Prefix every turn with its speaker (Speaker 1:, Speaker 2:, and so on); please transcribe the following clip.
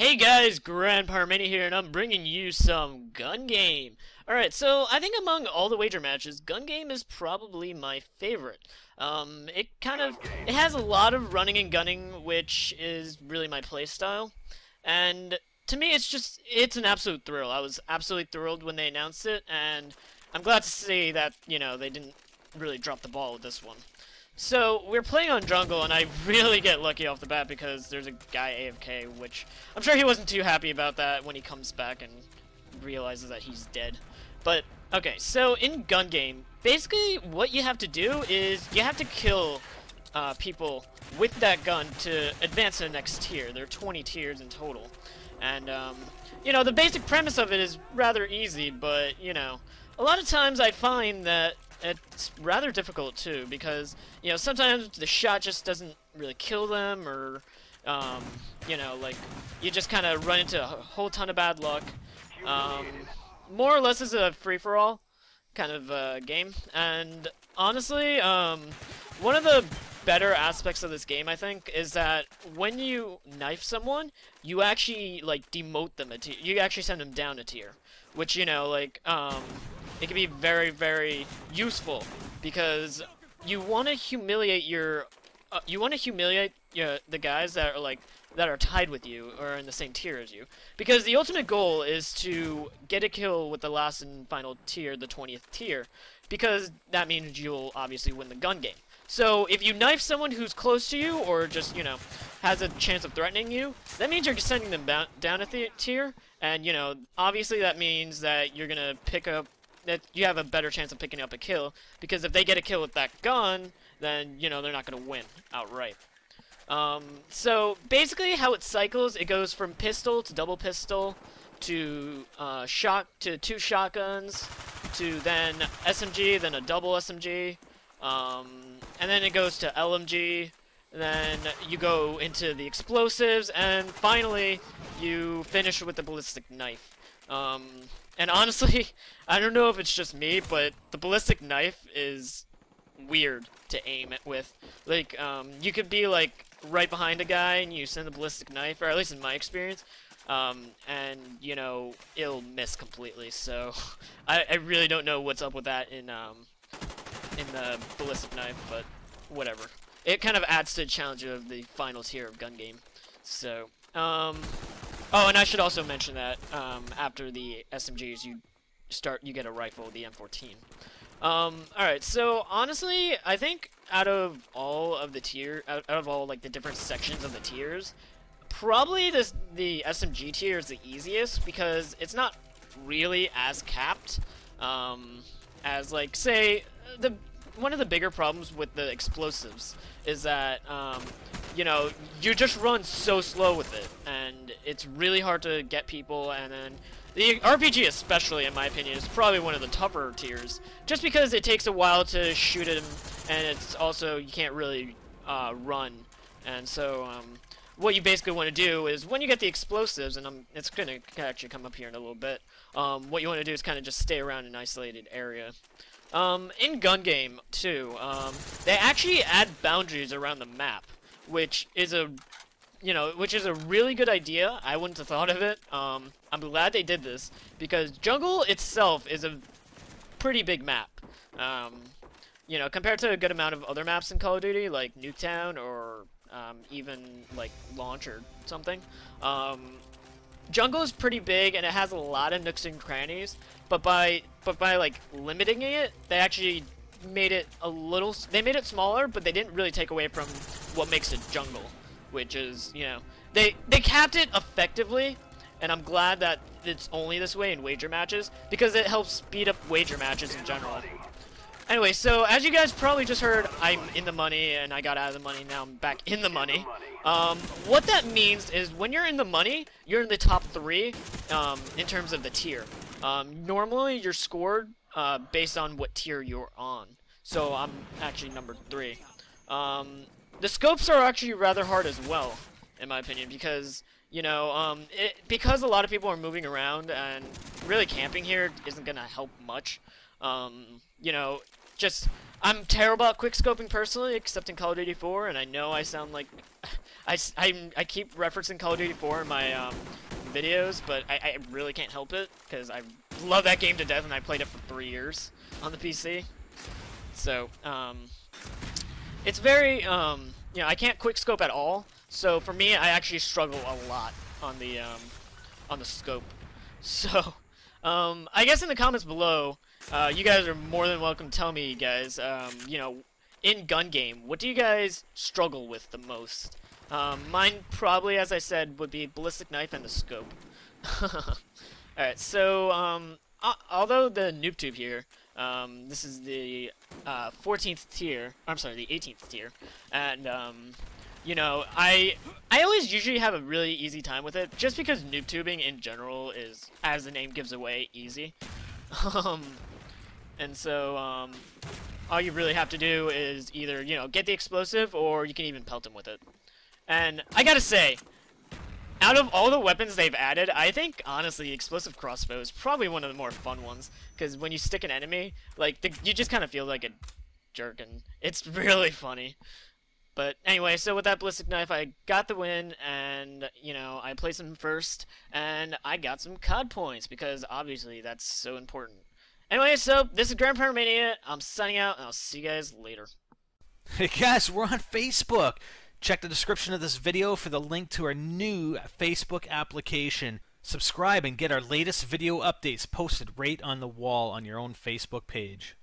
Speaker 1: Hey guys, GrandPyromania here, and I'm bringing you some gun game. Alright, so I think among all the wager matches, gun game is probably my favorite. It has a lot of running and gunning, which is really my playstyle. And to me, it's an absolute thrill. I was absolutely thrilled when they announced it, and I'm glad to see that, they didn't really drop the ball with this one. So, we're playing on jungle, and I really get lucky off the bat because there's a guy AFK, which I'm sure he wasn't too happy about that when he comes back and realizes that he's dead. But, okay, so in gun game, basically what you have to do is you have to kill people with that gun to advance to the next tier. There are 20 tiers in total. And, the basic premise of it is rather easy, but, a lot of times I find that it's rather difficult too, because sometimes the shot just doesn't really kill them, or you just kind of run into a whole ton of bad luck. More or less is a free-for-all kind of game, and honestly, one of the better aspects of this game, I think, is that when you knife someone, you actually demote them a tier. You actually send them down a tier, which it can be very, very useful, because you want to humiliate the guys that are tied with you or in the same tier as you, because the ultimate goal is to get a kill with the last and final tier, the 20th tier, because that means you'll obviously win the gun game. So if you knife someone who's close to you, or just has a chance of threatening you, that means you're sending them down a tier, and obviously that means that you're gonna that you have a better chance of picking up a kill, because if they get a kill with that gun, then, they're not going to win outright. So, basically how it cycles, it goes from pistol to double pistol, to two shotguns, to then SMG, then a double SMG, and then it goes to LMG, then you go into the explosives, and finally, you finish with the ballistic knife. And honestly, I don't know if it's just me, but the ballistic knife is weird to aim it with. You could be, right behind a guy and you send the ballistic knife, or at least in my experience, and, it'll miss completely. So, I really don't know what's up with that in the ballistic knife, but whatever. It kind of adds to the challenge of the final tier of gun game. So, oh, and I should also mention that after the SMGs, you get a rifle, the M14. Alright, so honestly, I think out of all of the the different sections of the tiers, probably the SMG tier is the easiest, because it's not really as capped as, say, one of the bigger problems with the explosives is that you just run so slow with it, and it's really hard to get people. And then the RPG, especially in my opinion, is probably one of the tougher tiers, just because it takes a while to shoot him, and it's also, you can't really run. And so what you basically want to do is, when you get the explosives, and it's going to actually come up here in a little bit, what you want to do is kind of just stay around an isolated area. In gun game too, they actually add boundaries around the map, which is a really good idea. I wouldn't have thought of it. I'm glad they did this, because jungle itself is a pretty big map. Compared to a good amount of other maps in Call of Duty, like Nuketown, or even like Launch or something. Jungle is pretty big, and it has a lot of nooks and crannies, but by limiting it, they actually made it they made it smaller, but they didn't really take away from what makes it jungle, which is, they capped it effectively, and I'm glad that it's only this way in wager matches, because it helps speed up wager matches in general. Anyway, so as you guys probably just heard, I'm in the money, and I got out of the money, now I'm back in the money. What that means is, when you're in the money, you're in the top 3 in terms of the tier. Normally, you're scored based on what tier you're on. So I'm actually number 3. The scopes are actually rather hard as well, in my opinion, because because a lot of people are moving around, and really camping here isn't gonna help much. just I'm terrible at quickscoping personally, except in Call of Duty 4, and I know I sound like I keep referencing Call of Duty 4 in my videos, but I really can't help it because I love that game to death, and I played it for 3 years on the PC. So it's very you know, I can't quickscope at all. So for me, I actually struggle a lot on the scope. So I guess in the comments below, you guys are more than welcome to tell me, guys, you know, in gun game, what do you guys struggle with the most? Mine probably, as I said, would be ballistic knife and the scope. Alright, so although the noob tube here, this is the 14th tier, I'm sorry, the 18th tier, and you know, I always usually have a really easy time with it, just because noob tubing in general is, as the name gives away, easy. And so all you really have to do is either, you know, get the explosive, or you can even pelt him with it. And I gotta say, out of all the weapons they've added, I think, honestly, the explosive crossbow is probably one of the more fun ones, because when you stick an enemy, like, you just kind of feel like a jerk, and it's really funny. But anyway, so with that ballistic knife, I got the win, and, you know, I placed him first, and I got some COD points, because obviously that's so important. Anyway, so this is GrandPyromania. I'm signing out, and I'll see you guys later.
Speaker 2: Hey guys, we're on Facebook. Check the description of this video for the link to our new Facebook application. Subscribe and get our latest video updates posted right on the wall on your own Facebook page.